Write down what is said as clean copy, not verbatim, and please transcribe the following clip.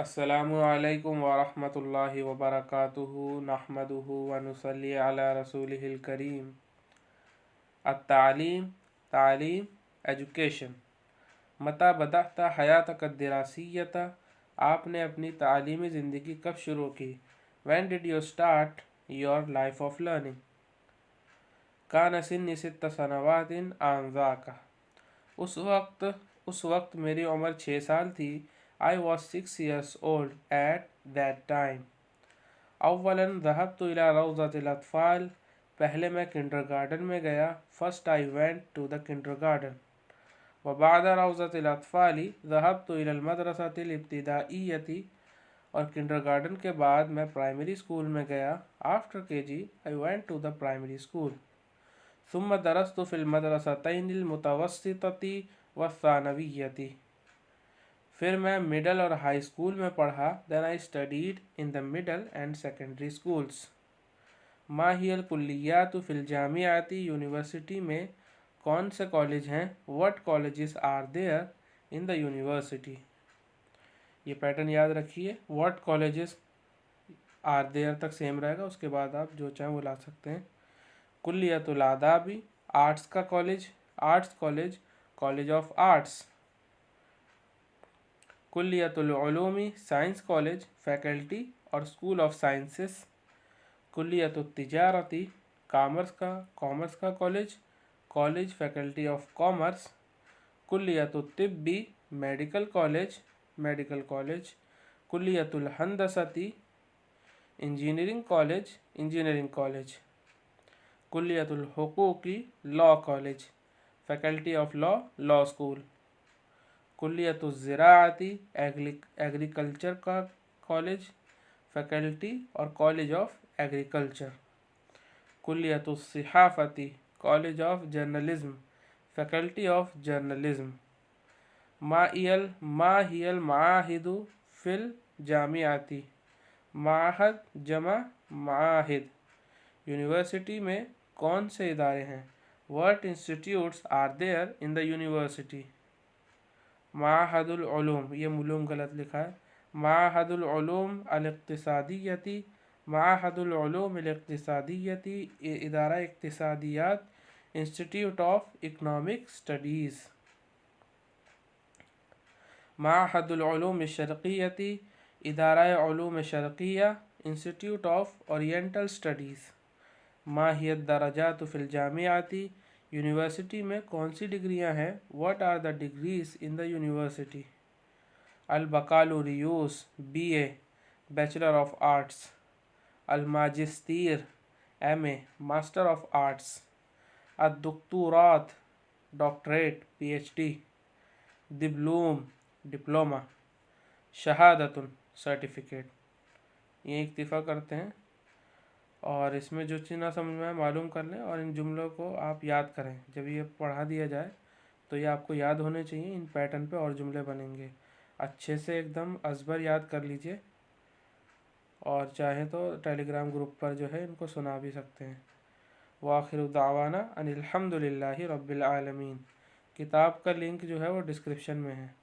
अस्सलामु अलैकुम वरहमतुल्लाहि वबरकातुहु नहमदुहु व नुसल्ली अला रसूलिहिल करीम। अत्तालीम तालीम एजुकेशन। मता बदअता हयातक दिरासियता, आपने अपनी तालीमी ज़िंदगी कब शुरू की? When did you start your life of learning? कान सिन्नी सित्त सनवातिन आनज़ाका, उस वक्त मेरी उम्र 6 साल थी। I was 6 years old at that time. अव्वलन ज़हबतु इला रौज़तिल अत्फ़ाल, पहले मैं किंडरगार्टन में गया। First I went to the kindergarten. व बाद रौज़तिल अत्फ़ाली ज़हबतु इलल मदरसतिल इब्तिदाइयती, और किंडरगार्टन के बाद मैं प्राइमरी स्कूल में गया। After KG I went to the primary school. सुम्मा दरस्तु फ़िल मदरसतैनिल मुतवस्सितती व सानवियती, फिर मैं मिडल और हाई स्कूल में पढ़ा। Then I studied in the middle and secondary schools. माहियल कुल्लियातु फिल जामियाती, यूनिवर्सिटी में कौन से कॉलेज हैं? What colleges are there in the university? ये पैटर्न याद रखिए। What colleges are there तक सेम रहेगा, उसके बाद आप जो चाहें वो ला सकते हैं। कुल्लियतुल आदाबी, आर्ट्स का college, arts college, college of arts. कुल्लियतुल उलूमी, साइंस कॉलेज, फैकल्टी और स्कूल ऑफ साइंसेस। कुल्लियतुत तिजारती, कॉमर्स का college, college faculty of commerce. कुल्लियतुत तिब्बी, मेडिकल कॉलेज। कुल्लियतुल हंदसती, इंजीनियरिंग कॉलेज। कुल्लियतुल हुकूकी, law college, faculty of law, law school. कुल्लियतुल ज़िराअती, एग्रीकल्चर का कॉलेज, फैकल्टी और कॉलेज ऑफ एग्रीकल्चर। कुल्लियतुल सिहाफ़ती, college of journalism, faculty of journalism. माहियल माहिदु फिल जामियाती, माहद जमा माहिद, यूनिवर्सिटी में कौन से इदारे हैं? What institutes are there in the university? माहदुल Uloom, ये मुलूम गलत लिखा है। माहदुल उलूम अल इक्तिसादियती, माहदुल उलूम अल इक्तिसादियती, इदारा इक्तिसादियात, इंस्टीट्यूट ऑफ इकनॉमिक स्टडीज़। माहदुल उलूम शर्क़ियती, इदारा उलूम शर्क़िया, इंस्टीट्यूट ऑफ ओरिएंटल स्टडीज़। माहियत दरजात फिल जामियाती, यूनिवर्सिटी में कौन सी डिग्रियां हैं? What are the degrees in the university? अल बकालुरियूस, BA, बैचलर ऑफ आर्ट्स। अल माजिस्तीर, MA, मास्टर ऑफ आर्ट्स। अद्दुक्तूरात, डॉक्टरेट, PhD। दिब्लूम, डिप्लोमा। शहादतुन, सर्टिफिकेट। ये इक्तिफ़ा करते हैं और इसमें जो चीज़ ना समझ में आए मालूम कर लें और इन जुमलों को आप याद करें। जब ये पढ़ा दिया जाए तो ये आपको याद होने चाहिए। इन पैटर्न पे और जुमले बनेंगे। अच्छे से एकदम अज़बर याद कर लीजिए और चाहे तो टेलीग्राम ग्रुप पर जो है इनको सुना भी सकते हैं। व आखिरु दावाना अनिल हम्दुलिल्लाहि रब्बिल आलमीन। किताब का लिंक जो है वो डिस्क्रिप्शन में है।